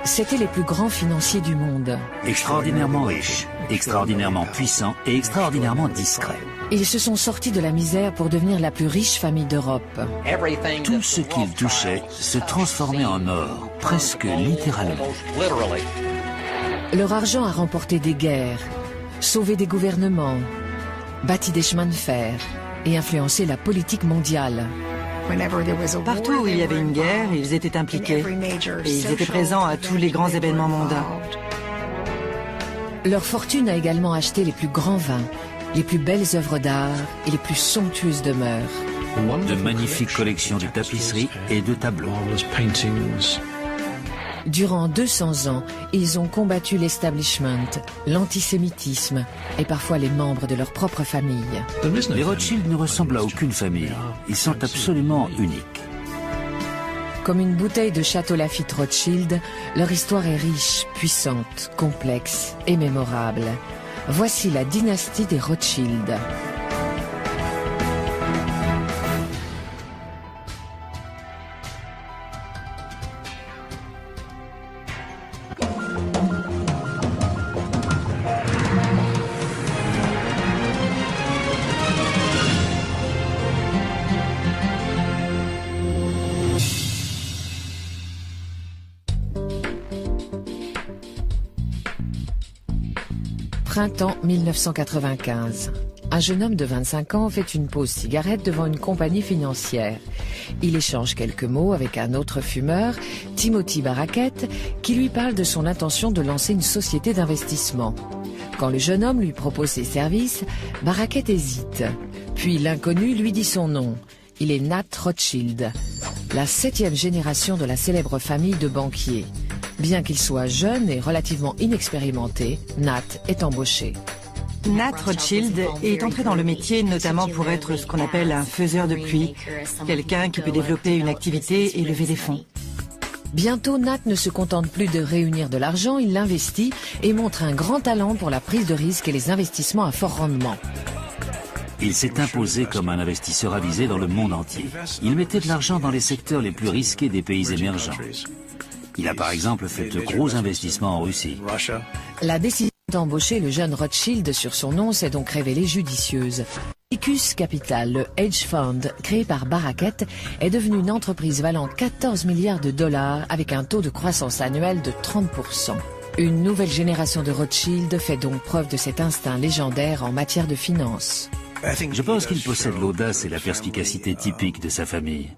C'étaient les plus grands financiers du monde. Extraordinairement riches, extraordinairement puissants et extraordinairement discrets. Ils se sont sortis de la misère pour devenir la plus riche famille d'Europe. Tout ce qu'ils touchaient se transformait en or, presque littéralement. Leur argent a remporté des guerres, sauvé des gouvernements, bâti des chemins de fer et influencé la politique mondiale. Partout où il y avait une guerre, ils étaient impliqués et ils étaient présents à tous les grands événements mondains. Leur fortune a également acheté les plus grands vins, les plus belles œuvres d'art et les plus somptueuses demeures. De magnifiques collections de tapisseries et de tableaux. Durant 200 ans, ils ont combattu l'establishment, l'antisémitisme et parfois les membres de leur propre famille. Les Rothschild ne ressemblent à aucune famille. Ils sont absolument uniques. Comme une bouteille de Château Lafite Rothschild, leur histoire est riche, puissante, complexe et mémorable. Voici la dynastie des Rothschild. Printemps 1995. Un jeune homme de 25 ans fait une pause cigarette devant une compagnie financière. Il échange quelques mots avec un autre fumeur, Timothy Baraket, qui lui parle de son intention de lancer une société d'investissement. Quand le jeune homme lui propose ses services, Baraket hésite. Puis l'inconnu lui dit son nom. Il est Nat Rothschild, la 7e génération de la célèbre famille de banquiers. Bien qu'il soit jeune et relativement inexpérimenté, Nat est embauché. Nat Rothschild est entré dans le métier notamment pour être ce qu'on appelle un faiseur de pluie, quelqu'un qui peut développer une activité et lever des fonds. Bientôt, Nat ne se contente plus de réunir de l'argent, il l'investit et montre un grand talent pour la prise de risque et les investissements à fort rendement. Il s'est imposé comme un investisseur avisé dans le monde entier. Il mettait de l'argent dans les secteurs les plus risqués des pays émergents. Il a par exemple fait de gros investissements en Russie. La décision d'embaucher le jeune Rothschild sur son nom s'est donc révélée judicieuse. Icus Capital, le hedge fund créé par Baraket, est devenu une entreprise valant 14 milliards de dollars avec un taux de croissance annuel de 30%. Une nouvelle génération de Rothschild fait donc preuve de cet instinct légendaire en matière de finance. Je pense qu'il possède l'audace et la perspicacité typiques de sa famille.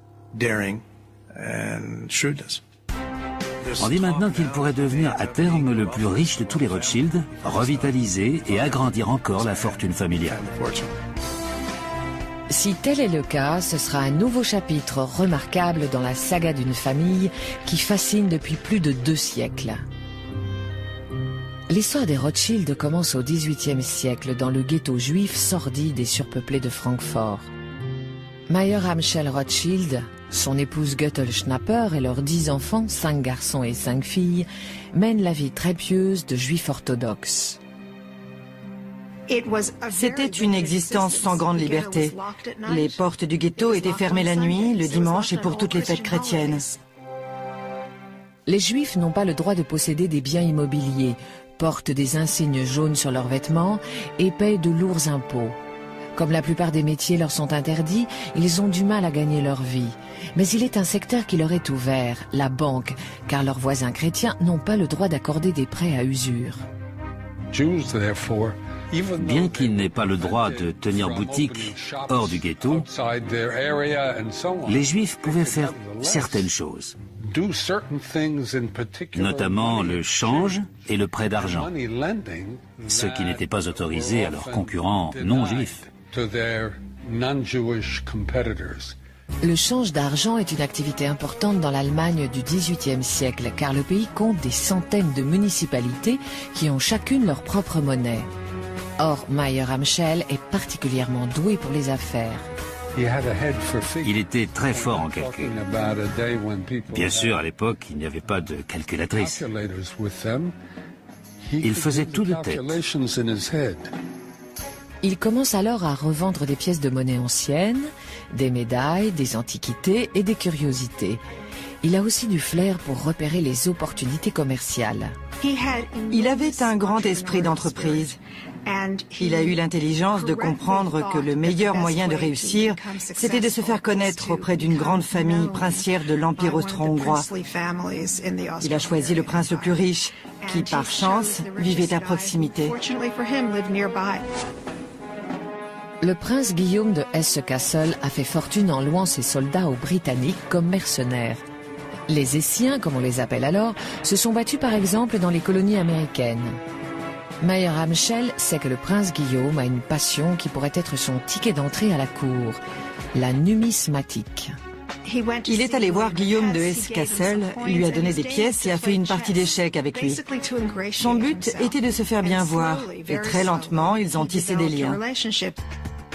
On dit maintenant qu'il pourrait devenir à terme le plus riche de tous les Rothschild, revitaliser et agrandir encore la fortune familiale. Si tel est le cas, ce sera un nouveau chapitre remarquable dans la saga d'une famille qui fascine depuis plus de 2 siècles. L'histoire des Rothschild commence au XVIIIe siècle dans le ghetto juif sordide et surpeuplé de Francfort. Mayer Amschel Rothschild, son épouse Göttel Schnapper et leurs 10 enfants, 5 garçons et 5 filles, mènent la vie très pieuse de juifs orthodoxes. C'était une existence sans grande liberté. Les portes du ghetto étaient fermées la nuit, le dimanche et pour toutes les fêtes chrétiennes. Les Juifs n'ont pas le droit de posséder des biens immobiliers, portent des insignes jaunes sur leurs vêtements et payent de lourds impôts. Comme la plupart des métiers leur sont interdits, ils ont du mal à gagner leur vie. Mais il est un secteur qui leur est ouvert, la banque, car leurs voisins chrétiens n'ont pas le droit d'accorder des prêts à usure. Bien qu'ils n'aient pas le droit de tenir boutique hors du ghetto, les Juifs pouvaient faire certaines choses, notamment le change et le prêt d'argent, ce qui n'était pas autorisé à leurs concurrents non-juifs. Le change d'argent est une activité importante dans l'Allemagne du XVIIIe siècle, car le pays compte des centaines de municipalités qui ont chacune leur propre monnaie. Or, Mayer Amschel est particulièrement doué pour les affaires. Il était très fort en calcul. Bien sûr, à l'époque, il n'y avait pas de calculatrice. Il faisait tout de tête. Il commence alors à revendre des pièces de monnaie anciennes, des médailles, des antiquités et des curiosités. il a aussi du flair pour repérer les opportunités commerciales. Il avait un grand esprit d'entreprise. Il a eu l'intelligence de comprendre que le meilleur moyen de réussir, c'était de se faire connaître auprès d'une grande famille princière de l'Empire austro-hongrois. Il a choisi le prince le plus riche, qui, par chance, vivait à proximité. Le prince Guillaume de Hesse-Kassel a fait fortune en louant ses soldats aux Britanniques comme mercenaires. Les Hessiens, comme on les appelle alors, se sont battus par exemple dans les colonies américaines. Mayer Amschel sait que le prince Guillaume a une passion qui pourrait être son ticket d'entrée à la cour, la numismatique. Il est allé voir Guillaume de Hesse-Kassel, lui a donné des pièces et a fait une partie d'échecs avec lui. Son but était de se faire bien voir, et très lentement, ils ont tissé des liens.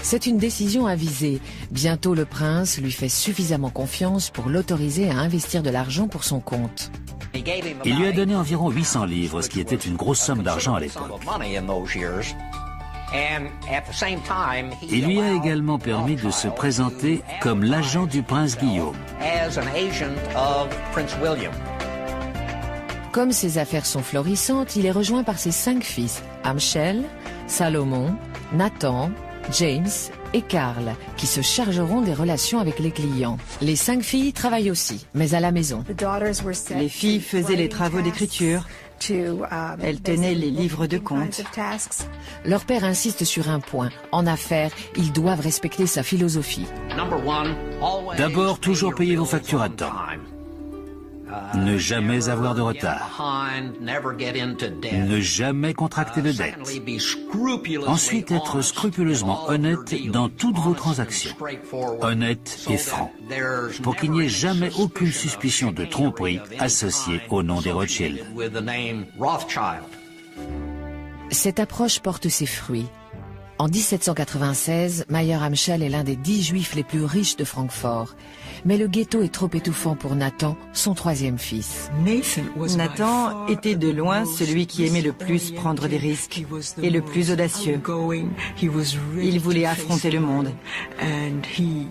C'est une décision avisée. Bientôt, le prince lui fait suffisamment confiance pour l'autoriser à investir de l'argent pour son compte. Il lui a donné environ 800 livres, ce qui était une grosse somme d'argent à l'époque. Il lui a également permis de se présenter comme l'agent du prince Guillaume. Comme ses affaires sont florissantes, il est rejoint par ses 5 fils, Amschel, Salomon, Nathan, James et Karl, qui se chargeront des relations avec les clients. Les 5 filles travaillent aussi, mais à la maison. Les filles faisaient les travaux d'écriture. Elles tenaient les livres de compte. Leur père insiste sur un point. En affaires, ils doivent respecter sa philosophie. D'abord, toujours payer vos factures à temps. Ne jamais avoir de retard. Ne jamais contracter de dette. Ensuite, être scrupuleusement honnête dans toutes vos transactions. Honnête et franc. Pour qu'il n'y ait jamais aucune suspicion de tromperie associée au nom des Rothschild. Cette approche porte ses fruits. En 1796, Mayer Amschel est l'un des 10 juifs les plus riches de Francfort. Mais le ghetto est trop étouffant pour Nathan, son 3e fils. Nathan était de loin celui qui aimait le plus prendre des risques et le plus audacieux. Il voulait affronter le monde.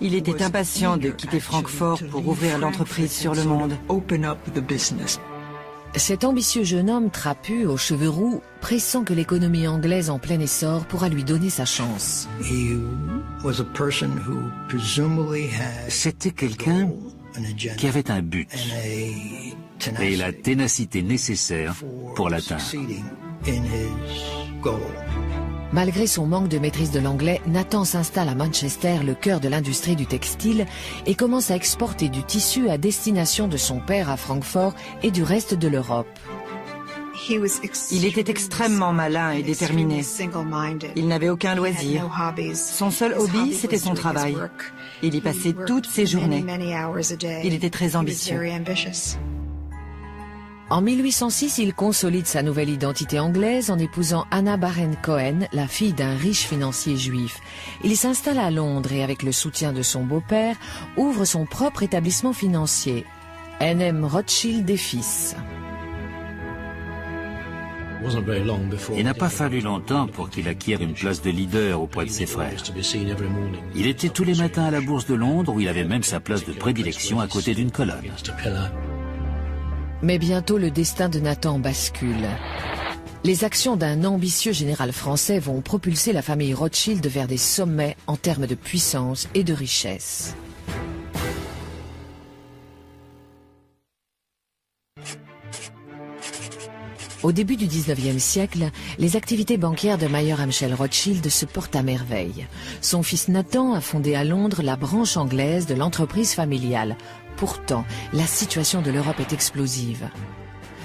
Il était impatient de quitter Francfort pour ouvrir l'entreprise sur le monde. Cet ambitieux jeune homme trapu, aux cheveux roux, pressent que l'économie anglaise en plein essor pourra lui donner sa chance. C'était quelqu'un qui avait un but et la ténacité nécessaire pour l'atteindre. Malgré son manque de maîtrise de l'anglais, Nathan s'installe à Manchester, le cœur de l'industrie du textile, et commence à exporter du tissu à destination de son père à Francfort et du reste de l'Europe. Il était extrêmement malin et déterminé. Il n'avait aucun loisir. Son seul hobby, c'était son travail. Il y passait toutes ses journées. Il était très ambitieux. En 1806, il consolide sa nouvelle identité anglaise en épousant Anna Barren Cohen, la fille d'un riche financier juif. Il s'installe à Londres et, avec le soutien de son beau-père, ouvre son propre établissement financier, N.M. Rothschild et Fils. Il n'a pas fallu longtemps pour qu'il acquiert une place de leader auprès de ses frères. Il était tous les matins à la Bourse de Londres, où il avait même sa place de prédilection à côté d'une colonne. Mais bientôt le destin de Nathan bascule. Les actions d'un ambitieux général français vont propulser la famille Rothschild vers des sommets en termes de puissance et de richesse. Au début du 19e siècle, les activités bancaires de Mayer Amschel Rothschild se portent à merveille. Son fils Nathan a fondé à Londres la branche anglaise de l'entreprise familiale. Pourtant, la situation de l'Europe est explosive.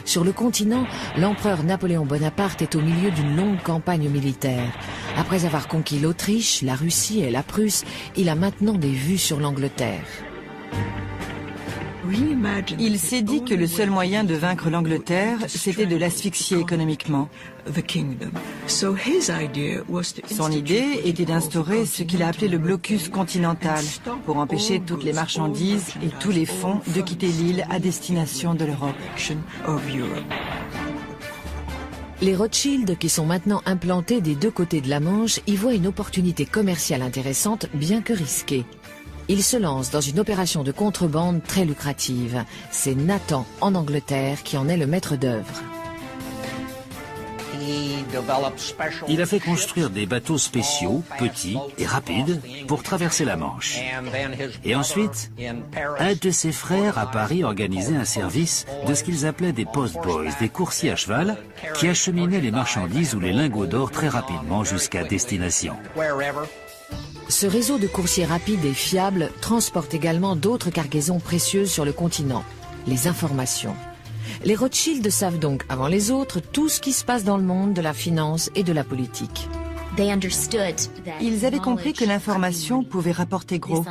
Sur le continent, l'empereur Napoléon Bonaparte est au milieu d'une longue campagne militaire. Après avoir conquis l'Autriche, la Russie et la Prusse, il a maintenant des vues sur l'Angleterre. Il s'est dit que le seul moyen de vaincre l'Angleterre, c'était de l'asphyxier économiquement. Son idée était d'instaurer ce qu'il a appelé le blocus continental, pour empêcher toutes les marchandises et tous les fonds de quitter l'île à destination de l'Europe. Les Rothschild, qui sont maintenant implantés des deux côtés de la Manche, y voient une opportunité commerciale intéressante, bien que risquée. Il se lance dans une opération de contrebande très lucrative. C'est Nathan, en Angleterre, qui en est le maître d'œuvre. Il a fait construire des bateaux spéciaux, petits et rapides, pour traverser la Manche. Et ensuite, un de ses frères à Paris organisait un service de ce qu'ils appelaient des post-boys, des coursiers à cheval, qui acheminaient les marchandises ou les lingots d'or très rapidement jusqu'à destination. Ce réseau de coursiers rapides et fiables transporte également d'autres cargaisons précieuses sur le continent, les informations. Les Rothschild savent donc, avant les autres, tout ce qui se passe dans le monde de la finance et de la politique. Ils avaient compris que l'information pouvait rapporter gros.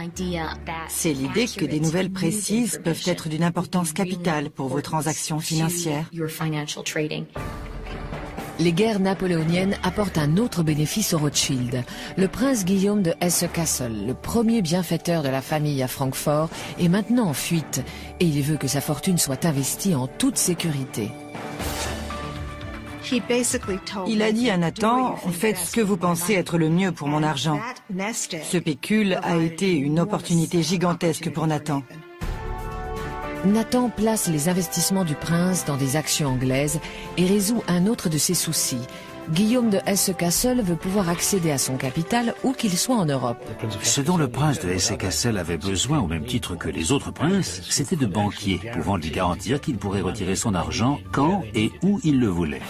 C'est l'idée que des nouvelles précises peuvent être d'une importance capitale pour vos transactions financières. Les guerres napoléoniennes apportent un autre bénéfice aux Rothschild. Le prince Guillaume de Hesse-Kassel, le premier bienfaiteur de la famille à Francfort, est maintenant en fuite et il veut que sa fortune soit investie en toute sécurité. Il a dit à Nathan, faites ce que vous pensez être le mieux pour mon argent. Ce pécule a été une opportunité gigantesque pour Nathan. Nathan place les investissements du prince dans des actions anglaises et résout un autre de ses soucis. Guillaume de Hesse-Kassel veut pouvoir accéder à son capital où qu'il soit en Europe. Ce dont le prince de Hesse-Kassel avait besoin au même titre que les autres princes, c'était de banquiers pouvant lui garantir qu'il pourrait retirer son argent quand et où il le voulait.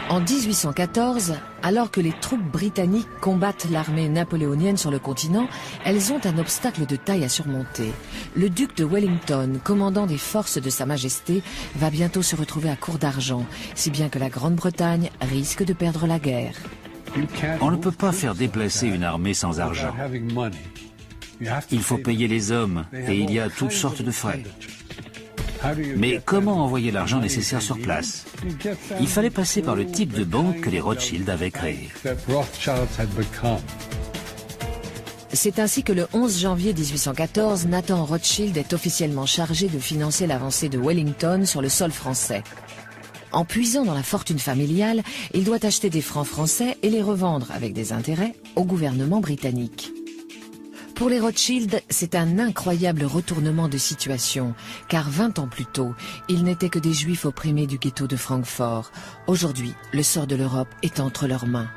En 1814, alors que les troupes britanniques combattent l'armée napoléonienne sur le continent, elles ont un obstacle de taille à surmonter. Le duc de Wellington, commandant des forces de Sa Majesté, va bientôt se retrouver à court d'argent, si bien que la Grande-Bretagne risque de perdre la guerre. On ne peut pas faire déplacer une armée sans argent. Il faut payer les hommes et il y a toutes sortes de frais. Mais comment envoyer l'argent nécessaire sur place? Il fallait passer par le type de banque que les Rothschild avaient créé. C'est ainsi que le 11 janvier 1814, Nathan Rothschild est officiellement chargé de financer l'avancée de Wellington sur le sol français. En puisant dans la fortune familiale, il doit acheter des francs français et les revendre avec des intérêts au gouvernement britannique. Pour les Rothschild, c'est un incroyable retournement de situation, car 20 ans plus tôt, ils n'étaient que des juifs opprimés du ghetto de Francfort. Aujourd'hui, le sort de l'Europe est entre leurs mains.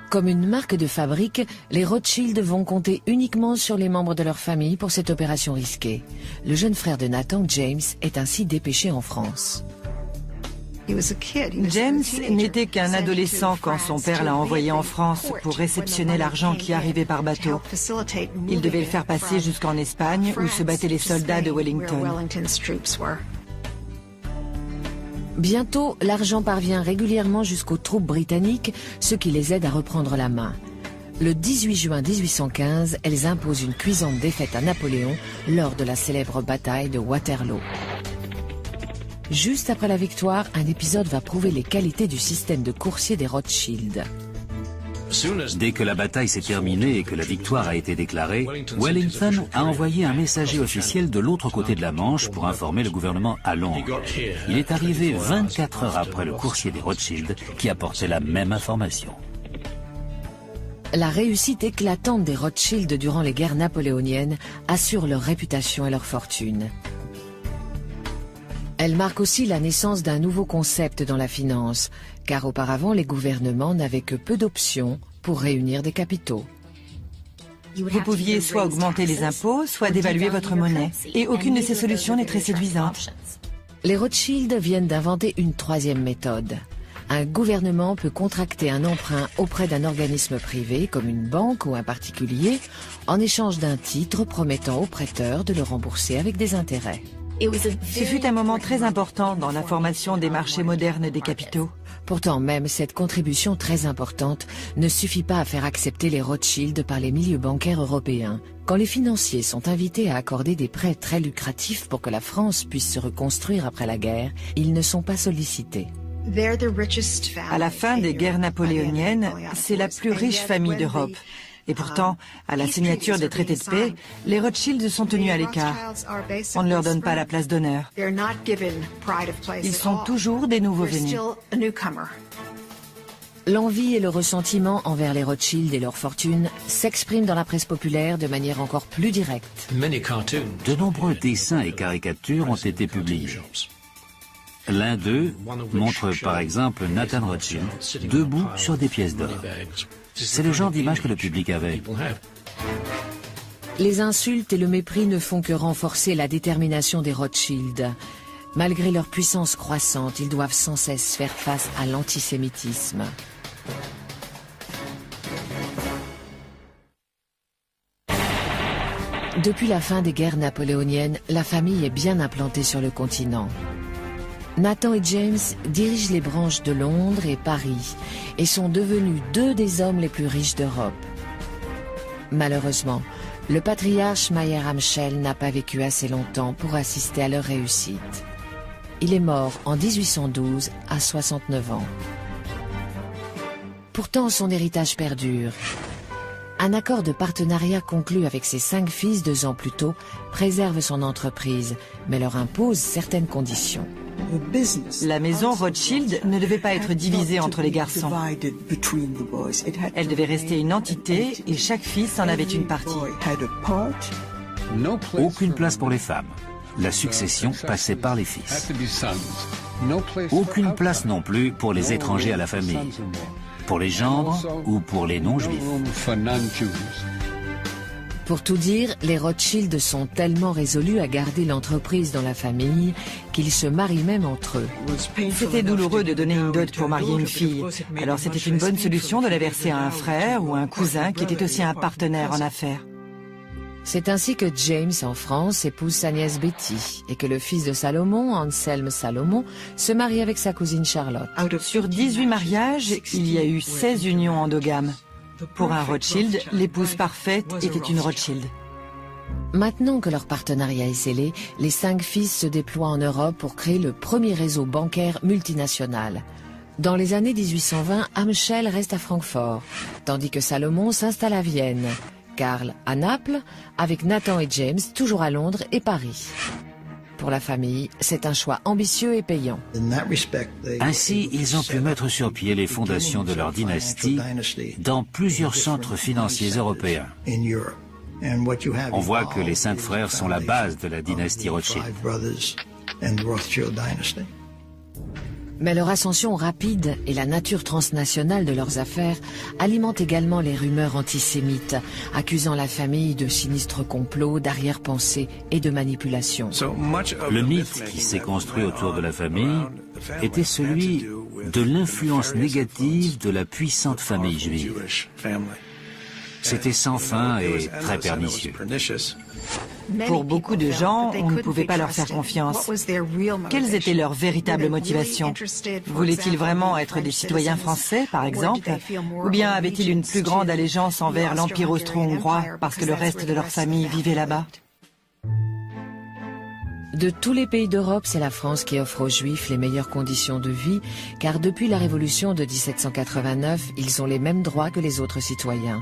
Comme une marque de fabrique, les Rothschild vont compter uniquement sur les membres de leur famille pour cette opération risquée. Le jeune frère de Nathan, James, est ainsi dépêché en France. James n'était qu'un adolescent quand son père l'a envoyé en France pour réceptionner l'argent qui arrivait par bateau. Il devait le faire passer jusqu'en Espagne où se battaient les soldats de Wellington. Bientôt, l'argent parvient régulièrement jusqu'aux troupes britanniques, ce qui les aide à reprendre la main. Le 18 juin 1815, elles imposent une cuisante défaite à Napoléon lors de la célèbre bataille de Waterloo. Juste après la victoire, un épisode va prouver les qualités du système de coursier des Rothschild. Dès que la bataille s'est terminée et que la victoire a été déclarée, Wellington a envoyé un messager officiel de l'autre côté de la Manche pour informer le gouvernement à Londres. Il est arrivé 24 heures après le coursier des Rothschild qui apportait la même information. La réussite éclatante des Rothschild durant les guerres napoléoniennes assure leur réputation et leur fortune. Elle marque aussi la naissance d'un nouveau concept dans la finance, car auparavant les gouvernements n'avaient que peu d'options pour réunir des capitaux. Vous pouviez soit augmenter les impôts, soit dévaluer votre monnaie, et aucune de ces solutions n'est très séduisante. Les Rothschild viennent d'inventer une troisième méthode. Un gouvernement peut contracter un emprunt auprès d'un organisme privé, comme une banque ou un particulier, en échange d'un titre promettant au prêteur de le rembourser avec des intérêts. Ce fut un moment très important dans la formation des marchés modernes des capitaux. Pourtant, même cette contribution très importante ne suffit pas à faire accepter les Rothschild par les milieux bancaires européens. Quand les financiers sont invités à accorder des prêts très lucratifs pour que la France puisse se reconstruire après la guerre, ils ne sont pas sollicités. À la fin des guerres napoléoniennes, c'est la plus riche famille d'Europe. Et pourtant, à la signature des traités de paix, les Rothschild sont tenus à l'écart. On ne leur donne pas la place d'honneur. Ils sont toujours des nouveaux venus. L'envie et le ressentiment envers les Rothschild et leur fortune s'expriment dans la presse populaire de manière encore plus directe. De nombreux dessins et caricatures ont été publiés. L'un d'eux montre par exemple Nathan Rothschild debout sur des pièces d'or. C'est le genre d'image que le public avait. Les insultes et le mépris ne font que renforcer la détermination des Rothschild. Malgré leur puissance croissante, ils doivent sans cesse faire face à l'antisémitisme. Depuis la fin des guerres napoléoniennes, la famille est bien implantée sur le continent. Nathan et James dirigent les branches de Londres et Paris et sont devenus deux des hommes les plus riches d'Europe. Malheureusement, le patriarche Mayer Amschel n'a pas vécu assez longtemps pour assister à leur réussite. Il est mort en 1812 à 69 ans. Pourtant, son héritage perdure. Un accord de partenariat conclu avec ses 5 fils 2 ans plus tôt préserve son entreprise, mais leur impose certaines conditions. La maison Rothschild ne devait pas être divisée entre les garçons. Elle devait rester une entité et chaque fils en avait une partie. Aucune place pour les femmes. La succession passait par les fils. Aucune place non plus pour les étrangers à la famille, pour les gendres ou pour les non-juifs. Pour tout dire, les Rothschild sont tellement résolus à garder l'entreprise dans la famille qu'ils se marient même entre eux. C'était douloureux de donner une dot pour marier une fille. Alors c'était une bonne solution de la verser à un frère ou un cousin qui était aussi un partenaire en affaires. C'est ainsi que James, en France, épouse sa nièce Betty et que le fils de Salomon, Anselme Salomon, se marie avec sa cousine Charlotte. Sur 18 mariages, il y a eu 16 unions endogames. Pour un Rothschild, l'épouse parfaite était une Rothschild. Maintenant que leur partenariat est scellé, les 5 fils se déploient en Europe pour créer le premier réseau bancaire multinational. Dans les années 1820, Amschel reste à Francfort, tandis que Salomon s'installe à Vienne. Karl à Naples, avec Nathan et James toujours à Londres et Paris. Pour la famille, c'est un choix ambitieux et payant. Ainsi, ils ont pu mettre sur pied les fondations de leur dynastie dans plusieurs centres financiers européens. On voit que les 5 frères sont la base de la dynastie Rothschild. Mais leur ascension rapide et la nature transnationale de leurs affaires alimentent également les rumeurs antisémites, accusant la famille de sinistres complots, d'arrière-pensées et de manipulation. Le mythe qui s'est construit autour de la famille était celui de l'influence négative de la puissante famille juive. C'était sans fin et très pernicieux. Pour beaucoup de gens, on ne pouvait pas leur faire confiance. Quelles étaient leurs véritables motivations? Voulaient-ils vraiment être des citoyens français, par exemple? Ou bien avaient-ils une plus grande allégeance envers l'Empire austro-hongrois parce que le reste de leur famille vivait là-bas? De tous les pays d'Europe, c'est la France qui offre aux Juifs les meilleures conditions de vie, car depuis la Révolution de 1789, ils ont les mêmes droits que les autres citoyens.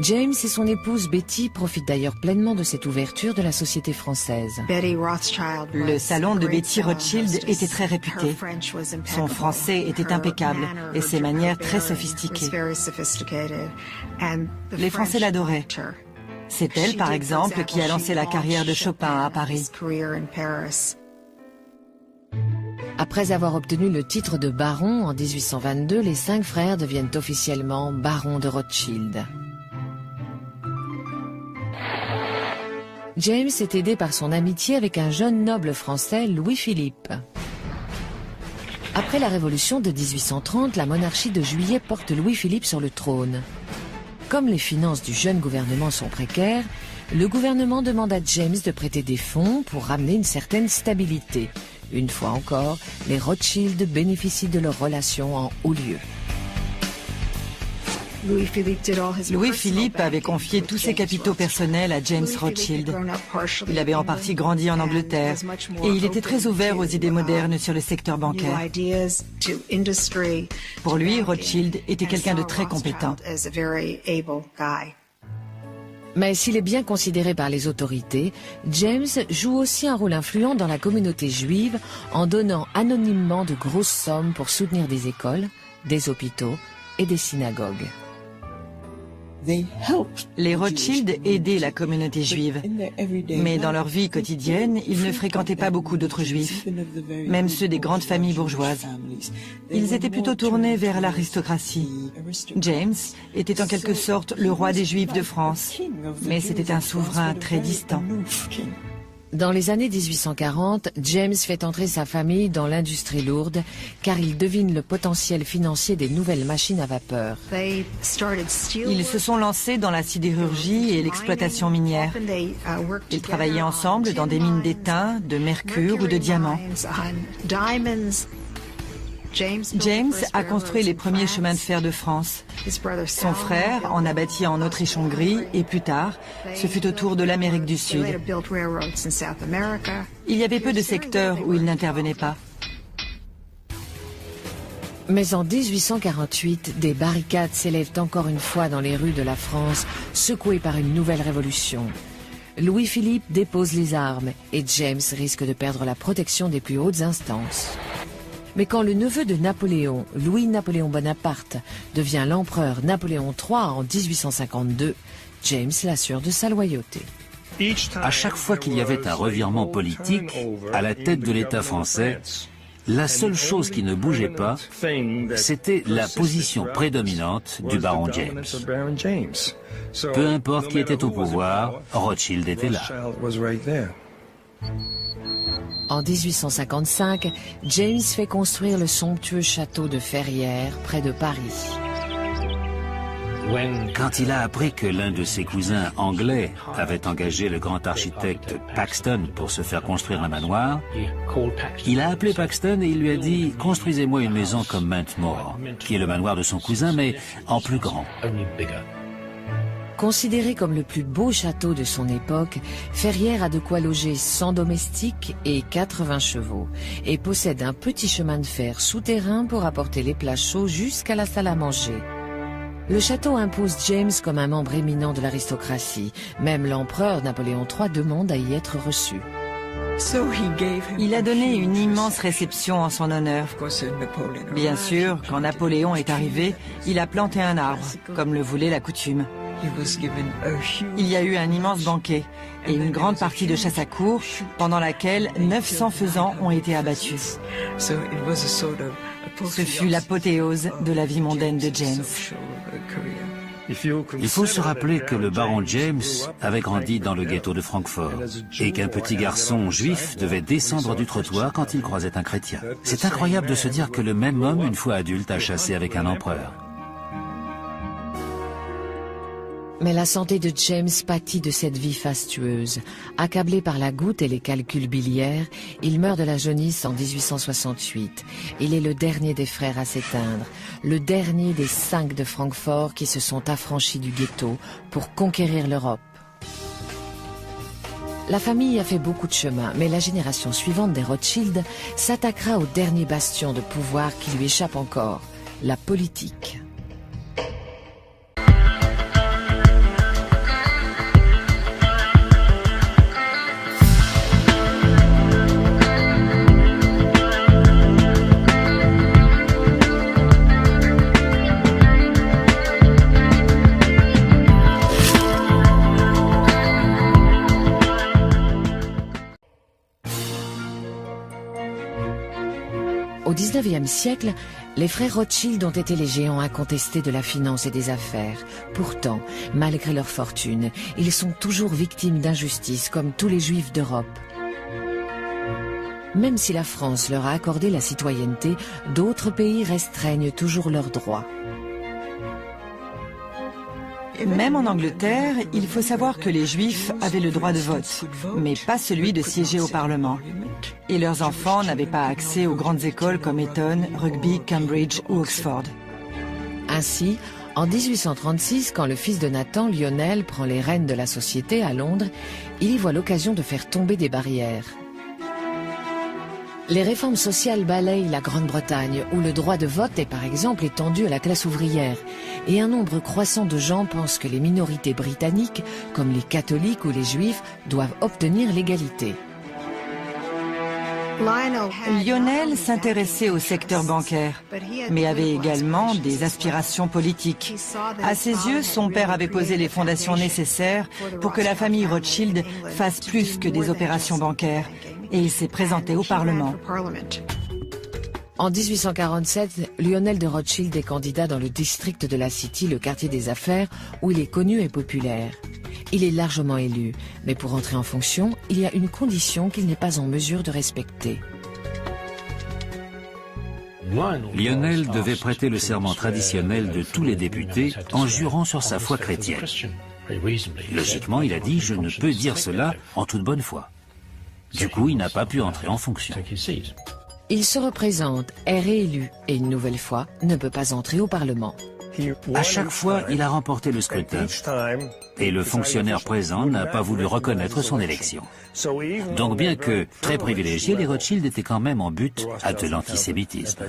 James et son épouse Betty profitent d'ailleurs pleinement de cette ouverture de la société française. Le salon de Betty Rothschild était très réputé. Son français était impeccable et ses manières très sophistiquées. Les Français l'adoraient. C'est elle, par exemple, qui a lancé la carrière de Chopin à Paris. Après avoir obtenu le titre de baron en 1822, les 5 frères deviennent officiellement barons de Rothschild. James est aidé par son amitié avec un jeune noble français, Louis-Philippe. Après la Révolution de 1830, la monarchie de Juillet porte Louis-Philippe sur le trône. Comme les finances du jeune gouvernement sont précaires, le gouvernement demande à James de prêter des fonds pour ramener une certaine stabilité. Une fois encore, les Rothschild bénéficient de leurs relations en haut lieu. Louis-Philippe avait confié tous ses capitaux personnels à James Rothschild. Il avait en partie grandi en Angleterre et il était très ouvert aux idées modernes sur le secteur bancaire. Pour lui, Rothschild était quelqu'un de très compétent. Mais s'il est bien considéré par les autorités, James joue aussi un rôle influent dans la communauté juive en donnant anonymement de grosses sommes pour soutenir des écoles, des hôpitaux et des synagogues. Les Rothschild aidaient la communauté juive, mais dans leur vie quotidienne, ils ne fréquentaient pas beaucoup d'autres juifs, même ceux des grandes familles bourgeoises. Ils étaient plutôt tournés vers l'aristocratie. James était en quelque sorte le roi des Juifs de France, mais c'était un souverain très distant. Dans les années 1840, James fait entrer sa famille dans l'industrie lourde car il devine le potentiel financier des nouvelles machines à vapeur. Ils se sont lancés dans la sidérurgie et l'exploitation minière. Ils travaillaient ensemble dans des mines d'étain, de mercure ou de diamants. James a construit les premiers chemins de fer de France. Son frère en a bâti en Autriche-Hongrie et plus tard, ce fut au tour de l'Amérique du Sud. Il y avait peu de secteurs où il n'intervenait pas. Mais en 1848, des barricades s'élèvent encore une fois dans les rues de la France, secouées par une nouvelle révolution. Louis-Philippe dépose les armes et James risque de perdre la protection des plus hautes instances. Mais quand le neveu de Napoléon, Louis-Napoléon Bonaparte, devient l'empereur Napoléon III en 1852, James l'assure de sa loyauté. À chaque fois qu'il y avait un revirement politique à la tête de l'État français, la seule chose qui ne bougeait pas, c'était la position prédominante du baron James. Peu importe qui était au pouvoir, Rothschild était là. En 1855, James fait construire le somptueux château de Ferrières, près de Paris. Quand il a appris que l'un de ses cousins anglais avait engagé le grand architecte Paxton pour se faire construire un manoir, il a appelé Paxton et il lui a dit « Construisez-moi une maison comme Mountmore », qui est le manoir de son cousin, mais en plus grand. Considéré comme le plus beau château de son époque, Ferrières a de quoi loger 100 domestiques et 80 chevaux et possède un petit chemin de fer souterrain pour apporter les plats chauds jusqu'à la salle à manger. Le château impose James comme un membre éminent de l'aristocratie. Même l'empereur Napoléon III demande à y être reçu. Il a donné une immense réception en son honneur. Bien sûr, quand Napoléon est arrivé, il a planté un arbre, comme le voulait la coutume. Il y a eu un immense banquet et une grande partie de chasse à courre pendant laquelle 900 faisans ont été abattus. Ce fut l'apothéose de la vie mondaine de James. Il faut se rappeler que le baron James avait grandi dans le ghetto de Francfort et qu'un petit garçon juif devait descendre du trottoir quand il croisait un chrétien. C'est incroyable de se dire que le même homme, une fois adulte, a chassé avec un empereur. Mais la santé de James pâtit de cette vie fastueuse. Accablé par la goutte et les calculs biliaires, il meurt de la jaunisse en 1868. Il est le dernier des frères à s'éteindre, le dernier des 5 de Francfort qui se sont affranchis du ghetto pour conquérir l'Europe. La famille a fait beaucoup de chemin, mais la génération suivante des Rothschild s'attaquera au dernier bastion de pouvoir qui lui échappe encore, la politique. Au XIXe siècle, les frères Rothschild ont été les géants incontestés de la finance et des affaires. Pourtant, malgré leur fortune, ils sont toujours victimes d'injustices comme tous les juifs d'Europe. Même si la France leur a accordé la citoyenneté, d'autres pays restreignent toujours leurs droits. Même en Angleterre, il faut savoir que les Juifs avaient le droit de vote, mais pas celui de siéger au Parlement. Et leurs enfants n'avaient pas accès aux grandes écoles comme Eton, Rugby, Cambridge ou Oxford. Ainsi, en 1836, quand le fils de Nathan, Lionel, prend les rênes de la société à Londres, il y voit l'occasion de faire tomber des barrières. Les réformes sociales balayent la Grande-Bretagne, où le droit de vote est par exemple étendu à la classe ouvrière. Et un nombre croissant de gens pensent que les minorités britanniques, comme les catholiques ou les juifs, doivent obtenir l'égalité. Lionel s'intéressait au secteur bancaire, mais avait également des aspirations politiques. À ses yeux, son père avait posé les fondations nécessaires pour que la famille Rothschild fasse plus que des opérations bancaires, et il s'est présenté au Parlement. En 1847, Lionel de Rothschild est candidat dans le district de la City, le quartier des affaires, où il est connu et populaire. Il est largement élu, mais pour entrer en fonction, il y a une condition qu'il n'est pas en mesure de respecter. Lionel devait prêter le serment traditionnel de tous les députés en jurant sur sa foi chrétienne. Logiquement, il a dit « Je ne peux dire cela en toute bonne foi ». Du coup, il n'a pas pu entrer en fonction. Il se représente, est réélu et une nouvelle fois ne peut pas entrer au Parlement. À chaque fois, il a remporté le scrutin et le fonctionnaire présent n'a pas voulu reconnaître son élection. Donc bien que très privilégiés, les Rothschild étaient quand même en butte à de l'antisémitisme.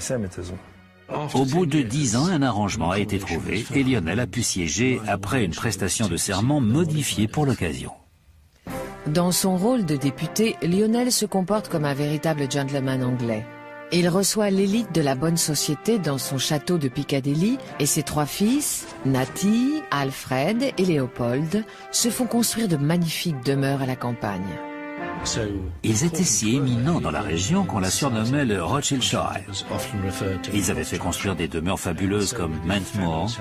Au bout de 10 ans, un arrangement a été trouvé et Lionel a pu siéger après une prestation de serment modifiée pour l'occasion. Dans son rôle de député, Lionel se comporte comme un véritable gentleman anglais. Il reçoit l'élite de la bonne société dans son château de Piccadilly et ses 3 fils, Natty, Alfred et Léopold, se font construire de magnifiques demeures à la campagne. Ils étaient si éminents dans la région qu'on la surnommait le Rothschildshire. Ils avaient fait construire des demeures fabuleuses comme Mantmore,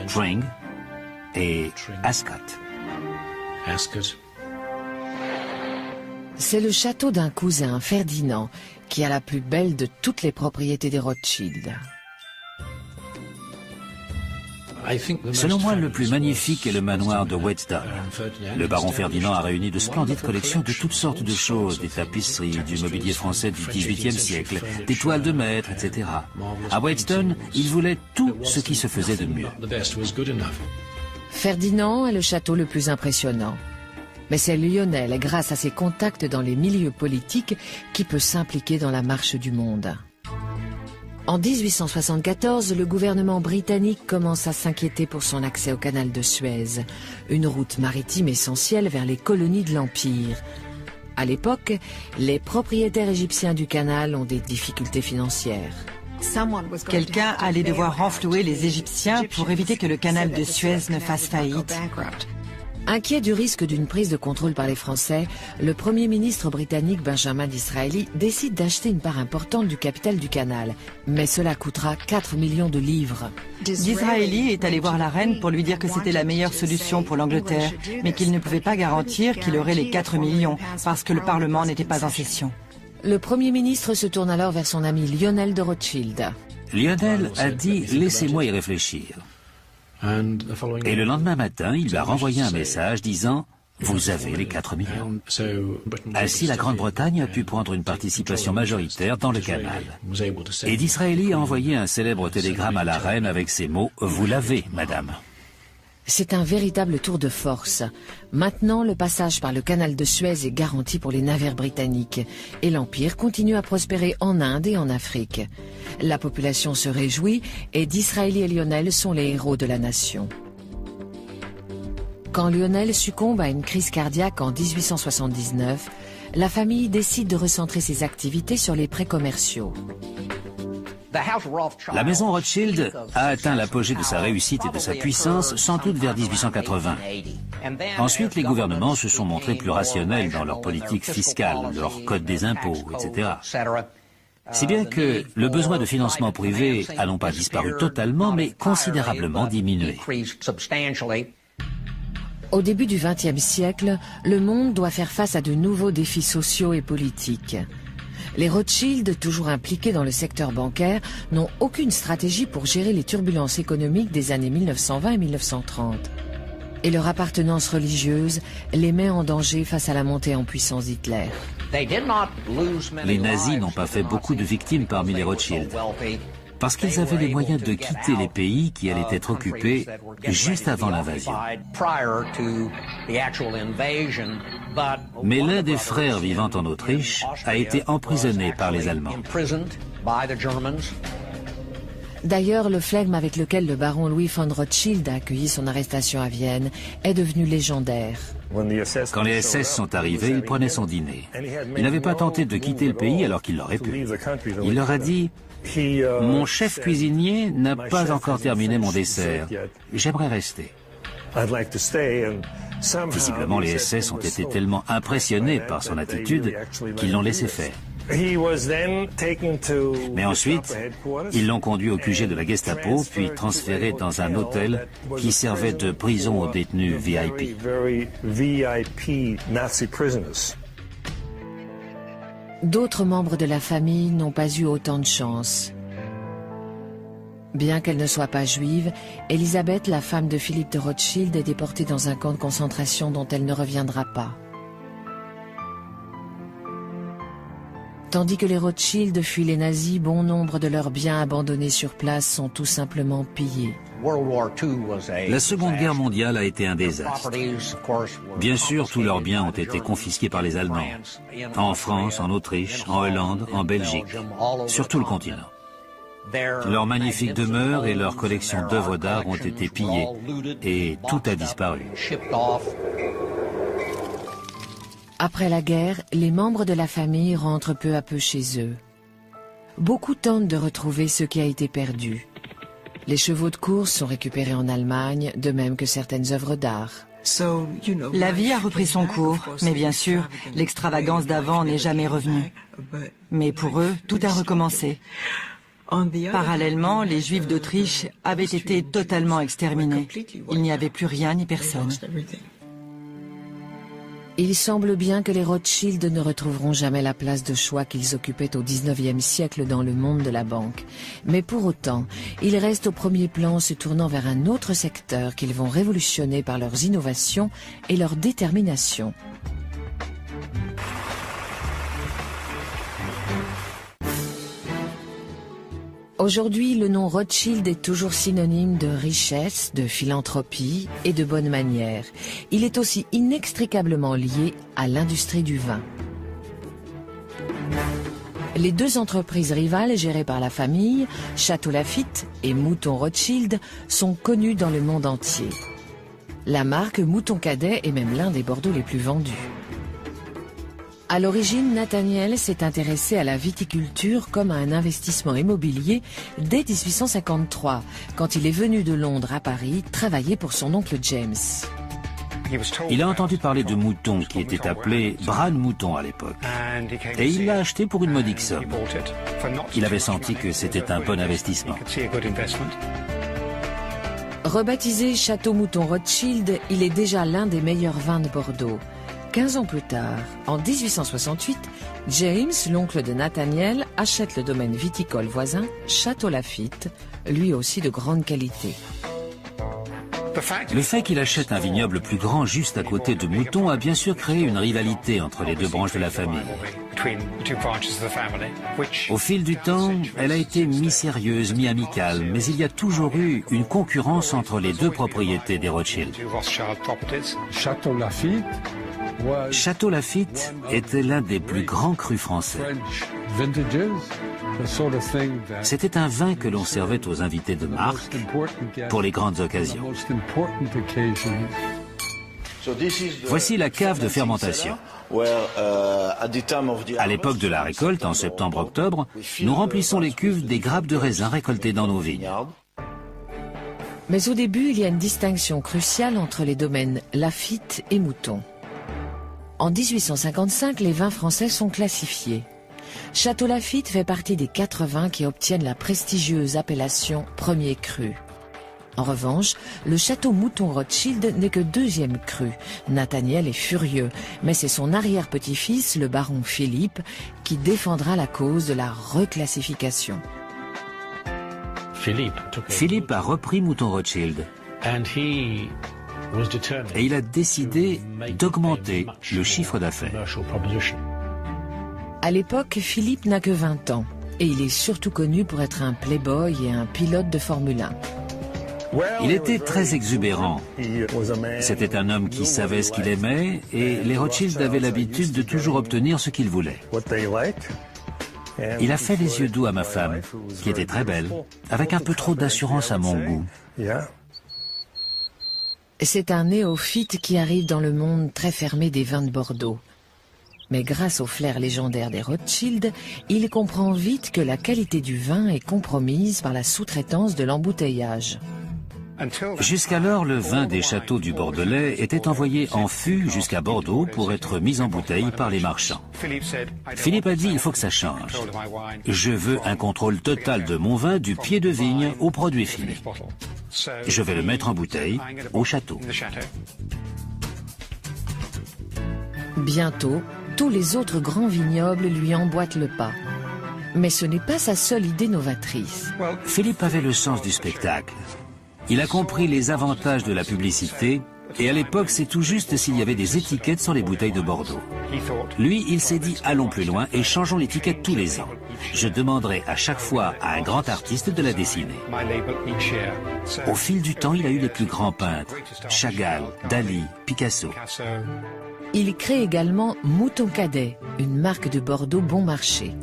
Tring et Ascot. C'est le château d'un cousin, Ferdinand, qui a la plus belle de toutes les propriétés des Rothschild. Selon moi, le plus magnifique est le manoir de Whetstone. Le baron Ferdinand a réuni de splendides collections de toutes sortes de choses, des tapisseries, du mobilier français du XVIIIe siècle, des toiles de maître, etc. À Whetstone, il voulait tout ce qui se faisait de mieux. Ferdinand est le château le plus impressionnant. Mais c'est Lionel, grâce à ses contacts dans les milieux politiques, qui peut s'impliquer dans la marche du monde. En 1874, le gouvernement britannique commence à s'inquiéter pour son accès au canal de Suez, une route maritime essentielle vers les colonies de l'Empire. À l'époque, les propriétaires égyptiens du canal ont des difficultés financières. Quelqu'un allait devoir renflouer les Égyptiens pour éviter que le canal de Suez ne fasse faillite. Inquiet du risque d'une prise de contrôle par les Français, le Premier ministre britannique Benjamin Disraeli décide d'acheter une part importante du capital du canal. Mais cela coûtera 4 millions de livres. Disraeli est allé voir la reine pour lui dire que c'était la meilleure solution pour l'Angleterre, mais qu'il ne pouvait pas garantir qu'il aurait les 4 millions, parce que le Parlement n'était pas en session. Le Premier ministre se tourne alors vers son ami Lionel de Rothschild. Lionel a dit « Laissez-moi y réfléchir ». Et le lendemain matin, il lui a renvoyé un message disant « Vous avez les 4 millions ». Ainsi, la Grande-Bretagne a pu prendre une participation majoritaire dans le canal. Et Disraeli a envoyé un célèbre télégramme à la reine avec ces mots « Vous l'avez, madame ». C'est un véritable tour de force. Maintenant, le passage par le canal de Suez est garanti pour les navires britanniques et l'Empire continue à prospérer en Inde et en Afrique. La population se réjouit et Disraeli et Lionel sont les héros de la nation. Quand Lionel succombe à une crise cardiaque en 1879, la famille décide de recentrer ses activités sur les prêts commerciaux. La maison Rothschild a atteint l'apogée de sa réussite et de sa puissance sans doute vers 1880. Ensuite, les gouvernements se sont montrés plus rationnels dans leur politique fiscale, leur code des impôts, etc. Si bien que le besoin de financement privé a non pas disparu totalement, mais considérablement diminué. Au début du XXe siècle, le monde doit faire face à de nouveaux défis sociaux et politiques. Les Rothschild, toujours impliqués dans le secteur bancaire, n'ont aucune stratégie pour gérer les turbulences économiques des années 1920 et 1930. Et leur appartenance religieuse les met en danger face à la montée en puissance d'Hitler. Les nazis n'ont pas fait beaucoup de victimes parmi les Rothschild, parce qu'ils avaient les moyens de quitter les pays qui allaient être occupés juste avant l'invasion. Mais l'un des frères vivant en Autriche a été emprisonné par les Allemands. D'ailleurs, le flegme avec lequel le baron Louis von Rothschild a accueilli son arrestation à Vienne est devenu légendaire. Quand les SS sont arrivés, il prenait son dîner. Il n'avait pas tenté de quitter le pays alors qu'il l'aurait pu. Il leur a dit « Mon chef cuisinier n'a pas encore terminé mon dessert. J'aimerais rester. » Visiblement, les SS ont été tellement impressionnés par son attitude qu'ils l'ont laissé faire. Mais ensuite, ils l'ont conduit au QG de la Gestapo, puis transféré dans un hôtel qui servait de prison aux détenus VIP. D'autres membres de la famille n'ont pas eu autant de chance. Bien qu'elle ne soit pas juive, Elisabeth, la femme de Philippe de Rothschild, est déportée dans un camp de concentration dont elle ne reviendra pas. Tandis que les Rothschild fuient les nazis, bon nombre de leurs biens abandonnés sur place sont tout simplement pillés. La Seconde Guerre mondiale a été un désastre. Bien sûr, tous leurs biens ont été confisqués par les Allemands, en France, en Autriche, en Hollande, en Belgique, sur tout le continent. Leurs magnifiques demeures et leurs collections d'œuvres d'art ont été pillées et tout a disparu. Après la guerre, les membres de la famille rentrent peu à peu chez eux. Beaucoup tentent de retrouver ce qui a été perdu. Les chevaux de course sont récupérés en Allemagne, de même que certaines œuvres d'art. La vie a repris son cours, mais bien sûr, l'extravagance d'avant n'est jamais revenue. Mais pour eux, tout a recommencé. Parallèlement, les Juifs d'Autriche avaient été totalement exterminés. Il n'y avait plus rien ni personne. Il semble bien que les Rothschild ne retrouveront jamais la place de choix qu'ils occupaient au XIXe siècle dans le monde de la banque. Mais pour autant, ils restent au premier plan, se tournant vers un autre secteur qu'ils vont révolutionner par leurs innovations et leur détermination. Aujourd'hui, le nom Rothschild est toujours synonyme de richesse, de philanthropie et de bonnes manières. Il est aussi inextricablement lié à l'industrie du vin. Les deux entreprises rivales gérées par la famille, Château Lafite et Mouton Rothschild, sont connues dans le monde entier. La marque Mouton Cadet est même l'un des Bordeaux les plus vendus. À l'origine, Nathaniel s'est intéressé à la viticulture comme à un investissement immobilier dès 1853, quand il est venu de Londres à Paris travailler pour son oncle James. Il a entendu parler de moutons qui étaient appelés bras de mouton à l'époque. Et il l'a acheté pour une modique somme. Il avait senti que c'était un bon investissement. Rebaptisé Château Mouton Rothschild, il est déjà l'un des meilleurs vins de Bordeaux. 15 ans plus tard, en 1868, James, l'oncle de Nathaniel, achète le domaine viticole voisin, Château Lafite, lui aussi de grande qualité. Le fait qu'il achète un vignoble plus grand juste à côté de Mouton a bien sûr créé une rivalité entre les deux branches de la famille. Au fil du temps, elle a été mi-sérieuse, mi-amicale, mais il y a toujours eu une concurrence entre les deux propriétés des Rothschild. Château Lafite était l'un des plus grands crus français. C'était un vin que l'on servait aux invités de marque pour les grandes occasions. Voici la cave de fermentation. À l'époque de la récolte, en septembre-octobre, nous remplissons les cuves des grappes de raisin récoltées dans nos vignes. Mais au début, il y a une distinction cruciale entre les domaines Lafite et Mouton. En 1855, les vins français sont classifiés. Château Lafite fait partie des 4 vins qui obtiennent la prestigieuse appellation premier cru. En revanche, le Château Mouton Rothschild n'est que 2e cru. Nathaniel est furieux, mais c'est son arrière-petit-fils, le baron Philippe, qui défendra la cause de la reclassification. Philippe a repris Mouton Rothschild. Et il a décidé d'augmenter le chiffre d'affaires. À l'époque, Philippe n'a que 20 ans et il est surtout connu pour être un playboy et un pilote de Formule 1. Il était très exubérant. C'était un homme qui savait ce qu'il aimait et les Rothschild avaient l'habitude de toujours obtenir ce qu'ils voulaient. Il a fait les yeux doux à ma femme, qui était très belle, avec un peu trop d'assurance à mon goût. C'est un néophyte qui arrive dans le monde très fermé des vins de Bordeaux. Mais grâce au flair légendaire des Rothschild, il comprend vite que la qualité du vin est compromise par la sous-traitance de l'embouteillage. Jusqu'alors, le vin des châteaux du Bordelais était envoyé en fût jusqu'à Bordeaux pour être mis en bouteille par les marchands. Philippe a dit il faut que ça change. Je veux un contrôle total de mon vin du pied de vigne au produit fini. Je vais le mettre en bouteille au château. Bientôt, tous les autres grands vignobles lui emboîtent le pas. Mais ce n'est pas sa seule idée novatrice. Philippe avait le sens du spectacle. Il a compris les avantages de la publicité et à l'époque c'est tout juste s'il y avait des étiquettes sur les bouteilles de Bordeaux. Lui, il s'est dit allons plus loin et changeons l'étiquette tous les ans. Je demanderai à chaque fois à un grand artiste de la dessiner. Au fil du temps, il a eu les plus grands peintres, Chagall, Dali, Picasso. Il crée également Mouton Cadet, une marque de Bordeaux bon marché.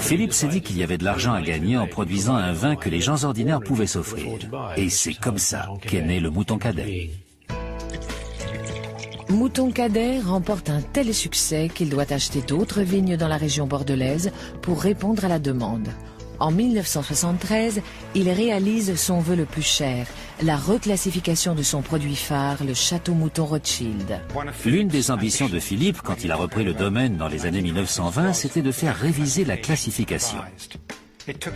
Philippe s'est dit qu'il y avait de l'argent à gagner en produisant un vin que les gens ordinaires pouvaient s'offrir. Et c'est comme ça qu'est né le Mouton Cadet. Mouton Cadet remporte un tel succès qu'il doit acheter d'autres vignes dans la région bordelaise pour répondre à la demande. En 1973, il réalise son vœu le plus cher, la reclassification de son produit phare, le Château Mouton Rothschild. L'une des ambitions de Philippe, quand il a repris le domaine dans les années 1920, c'était de faire réviser la classification.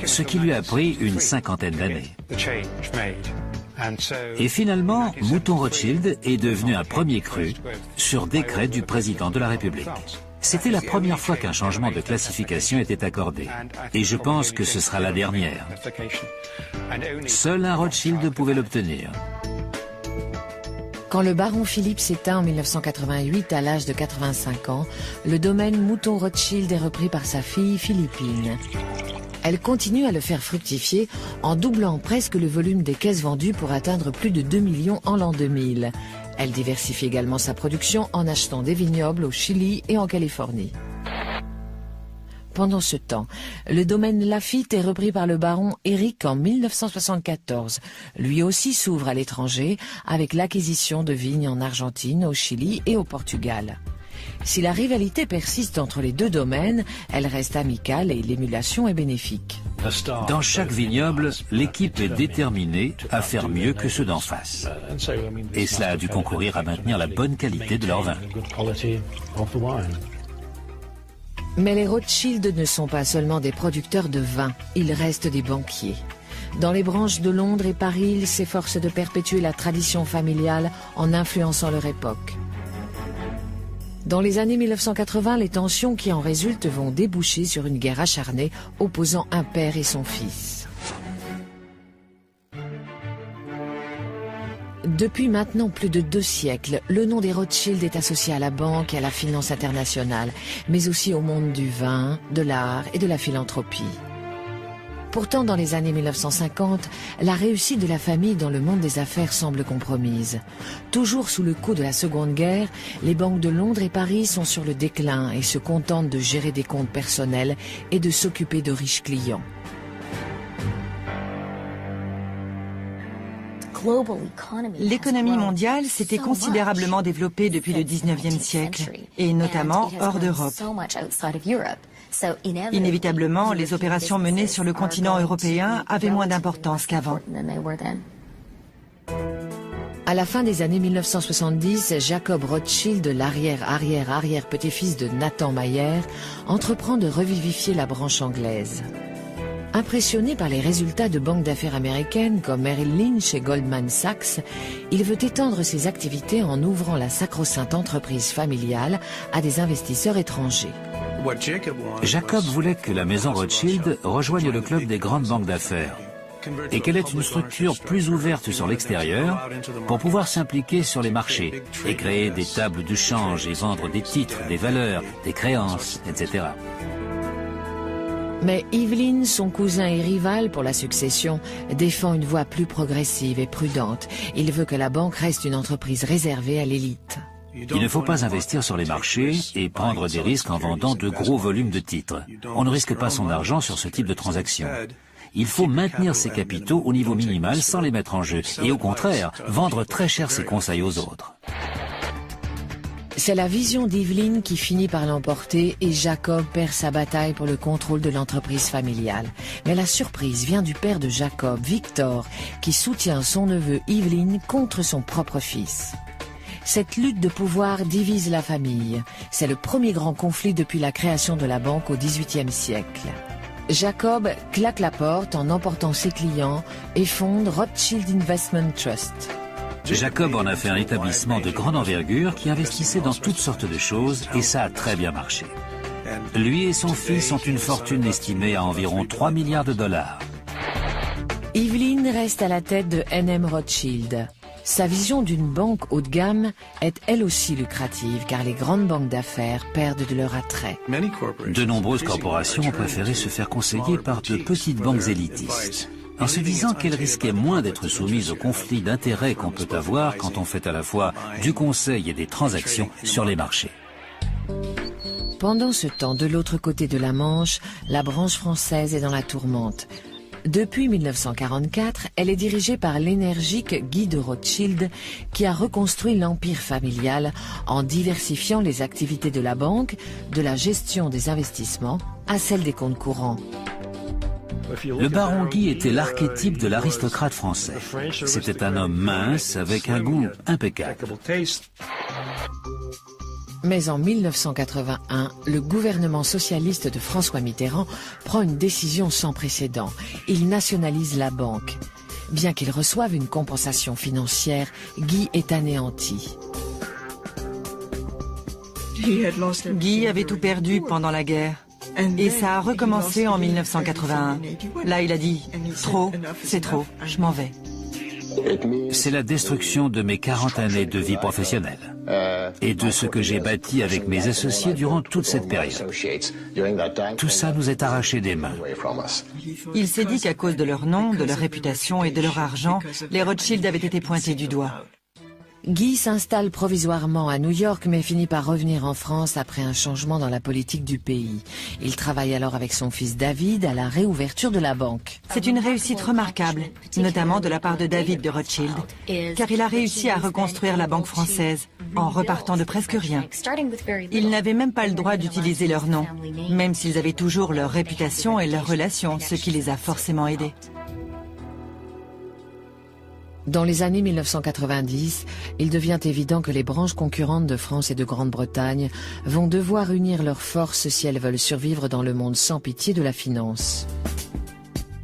Ce qui lui a pris une cinquantaine d'années. Et finalement, Mouton Rothschild est devenu un premier cru sur décret du président de la République. C'était la première fois qu'un changement de classification était accordé. Et je pense que ce sera la dernière. Seul un Rothschild pouvait l'obtenir. Quand le baron Philippe s'éteint en 1988 à l'âge de 85 ans, le domaine Mouton Rothschild est repris par sa fille Philippine. Elle continue à le faire fructifier en doublant presque le volume des caisses vendues pour atteindre plus de 2 millions en l'an 2000. Elle diversifie également sa production en achetant des vignobles au Chili et en Californie. Pendant ce temps, le domaine Laffitte est repris par le baron Éric en 1974. Lui aussi s'ouvre à l'étranger avec l'acquisition de vignes en Argentine, au Chili et au Portugal. Si la rivalité persiste entre les deux domaines, elle reste amicale et l'émulation est bénéfique. Dans chaque vignoble, l'équipe est déterminée à faire mieux que ceux d'en face. Et cela a dû concourir à maintenir la bonne qualité de leur vin. Mais les Rothschild ne sont pas seulement des producteurs de vin, ils restent des banquiers. Dans les branches de Londres et Paris, ils s'efforcent de perpétuer la tradition familiale en influençant leur époque. Dans les années 1980, les tensions qui en résultent vont déboucher sur une guerre acharnée opposant un père et son fils. Depuis maintenant plus de 2 siècles, le nom des Rothschild est associé à la banque et à la finance internationale, mais aussi au monde du vin, de l'art et de la philanthropie. Pourtant, dans les années 1950, la réussite de la famille dans le monde des affaires semble compromise. Toujours sous le coup de la Seconde Guerre, les banques de Londres et Paris sont sur le déclin et se contentent de gérer des comptes personnels et de s'occuper de riches clients. L'économie mondiale s'était considérablement développée depuis le 19e siècle, et notamment hors d'Europe. Inévitablement, les opérations menées sur le continent européen avaient moins d'importance qu'avant. À la fin des années 1970, Jacob Rothschild, l'arrière-arrière-arrière-petit-fils de Nathan Mayer, entreprend de revivifier la branche anglaise. Impressionné par les résultats de banques d'affaires américaines comme Merrill Lynch et Goldman Sachs, il veut étendre ses activités en ouvrant la sacro-sainte entreprise familiale à des investisseurs étrangers. Jacob voulait que la maison Rothschild rejoigne le club des grandes banques d'affaires et qu'elle ait une structure plus ouverte sur l'extérieur pour pouvoir s'impliquer sur les marchés et créer des tables de change et vendre des titres, des valeurs, des créances, etc. Mais Evelyn, son cousin et rival pour la succession, défend une voie plus progressive et prudente. Il veut que la banque reste une entreprise réservée à l'élite. Il ne faut pas investir sur les marchés et prendre des risques en vendant de gros volumes de titres. On ne risque pas son argent sur ce type de transaction. Il faut maintenir ses capitaux au niveau minimal sans les mettre en jeu et au contraire, vendre très cher ses conseils aux autres. C'est la vision d'Evelyn qui finit par l'emporter et Jacob perd sa bataille pour le contrôle de l'entreprise familiale. Mais la surprise vient du père de Jacob, Victor, qui soutient son neveu Evelyn contre son propre fils. Cette lutte de pouvoir divise la famille. C'est le premier grand conflit depuis la création de la banque au XVIIIe siècle. Jacob claque la porte en emportant ses clients et fonde Rothschild Investment Trust. Jacob en a fait un établissement de grande envergure qui investissait dans toutes sortes de choses et ça a très bien marché. Lui et son fils ont une fortune estimée à environ 3 milliards de dollars. Evelyn reste à la tête de NM Rothschild. Sa vision d'une banque haut de gamme est elle aussi lucrative car les grandes banques d'affaires perdent de leur attrait. De nombreuses corporations ont préféré se faire conseiller par de petites banques élitistes, en se disant qu'elles risquaient moins d'être soumises aux conflits d'intérêts qu'on peut avoir quand on fait à la fois du conseil et des transactions sur les marchés. Pendant ce temps, de l'autre côté de la Manche, la branche française est dans la tourmente. Depuis 1944, elle est dirigée par l'énergique Guy de Rothschild qui a reconstruit l'empire familial en diversifiant les activités de la banque, de la gestion des investissements à celle des comptes courants. Le baron Guy était l'archétype de l'aristocrate français. C'était un homme mince avec un goût impeccable. Mais en 1981, le gouvernement socialiste de François Mitterrand prend une décision sans précédent. Il nationalise la banque. Bien qu'il reçoive une compensation financière, Guy est anéanti. Guy avait tout perdu pendant la guerre. Et ça a recommencé en 1981. Là, il a dit « Trop, c'est trop, je m'en vais ». C'est la destruction de mes 40 années de vie professionnelle et de ce que j'ai bâti avec mes associés durant toute cette période. Tout ça nous est arraché des mains. Il s'est dit qu'à cause de leur nom, de leur réputation et de leur argent, les Rothschild avaient été pointés du doigt. Guy s'installe provisoirement à New York mais finit par revenir en France après un changement dans la politique du pays. Il travaille alors avec son fils David à la réouverture de la banque. C'est une réussite remarquable, notamment de la part de David de Rothschild, car il a réussi à reconstruire la banque française en repartant de presque rien. Ils n'avaient même pas le droit d'utiliser leur nom, même s'ils avaient toujours leur réputation et leurs relations, ce qui les a forcément aidés. Dans les années 1990, il devient évident que les branches concurrentes de France et de Grande-Bretagne vont devoir unir leurs forces si elles veulent survivre dans le monde sans pitié de la finance.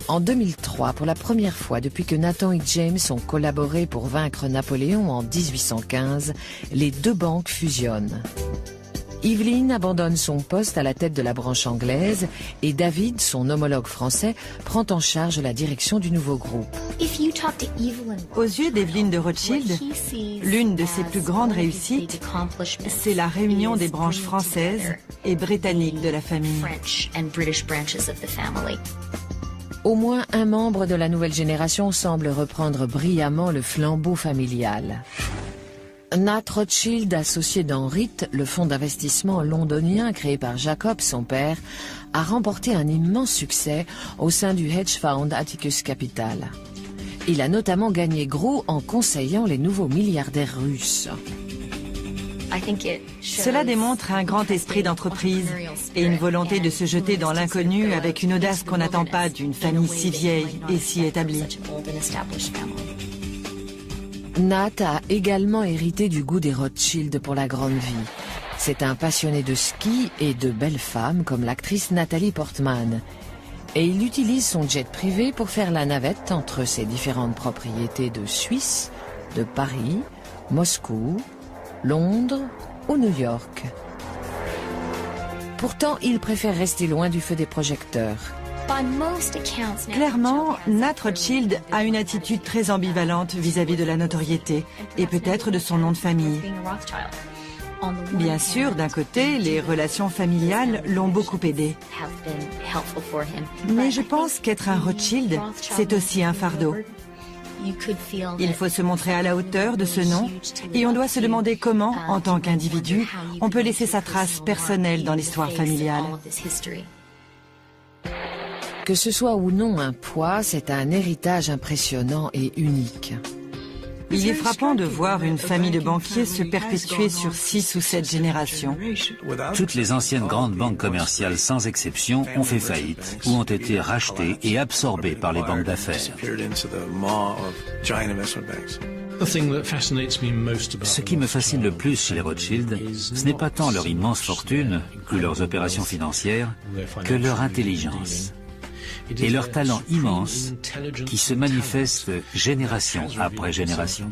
En 2003, pour la première fois depuis que Nathan et James ont collaboré pour vaincre Napoléon en 1815, les deux banques fusionnent. Evelyn abandonne son poste à la tête de la branche anglaise et David, son homologue français, prend en charge la direction du nouveau groupe. Aux yeux d'Evelyn de Rothschild, l'une de ses plus grandes réussites, c'est la réunion des branches françaises et britanniques de la famille. Au moins un membre de la nouvelle génération semble reprendre brillamment le flambeau familial. Nat Rothschild, associé d'Henrit, le fonds d'investissement londonien créé par Jacob, son père, a remporté un immense succès au sein du hedge fund Atticus Capital. Il a notamment gagné gros en conseillant les nouveaux milliardaires russes. Cela démontre un grand esprit d'entreprise et une volonté de se jeter dans l'inconnu avec une audace qu'on n'attend pas d'une famille si vieille et si établie. Nat a également hérité du goût des Rothschild pour la grande vie. C'est un passionné de ski et de belles femmes comme l'actrice Nathalie Portman. Et il utilise son jet privé pour faire la navette entre ses différentes propriétés de Suisse, de Paris, Moscou, Londres ou New York. Pourtant, il préfère rester loin du feu des projecteurs. Clairement, Nat Rothschild a une attitude très ambivalente vis-à-vis de la notoriété et peut-être de son nom de famille. Bien sûr, d'un côté, les relations familiales l'ont beaucoup aidé. Mais je pense qu'être un Rothschild, c'est aussi un fardeau. Il faut se montrer à la hauteur de ce nom et on doit se demander comment, en tant qu'individu, on peut laisser sa trace personnelle dans l'histoire familiale. Que ce soit ou non un poids, c'est un héritage impressionnant et unique. Il est frappant de voir une famille de banquiers se perpétuer sur 6 ou 7 générations. Toutes les anciennes grandes banques commerciales, sans exception, ont fait faillite ou ont été rachetées et absorbées par les banques d'affaires. Ce qui me fascine le plus chez les Rothschild, ce n'est pas tant leur immense fortune ou leurs opérations financières, que leur intelligence et leur talent immense qui se manifeste génération après génération.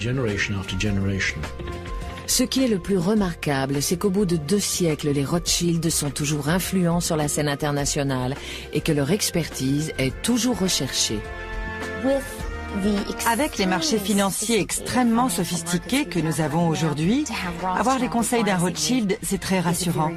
Ce qui est le plus remarquable, c'est qu'au bout de 2 siècles, les Rothschild sont toujours influents sur la scène internationale et que leur expertise est toujours recherchée. Avec les marchés financiers extrêmement sophistiqués que nous avons aujourd'hui, avoir les conseils d'un Rothschild, c'est très rassurant.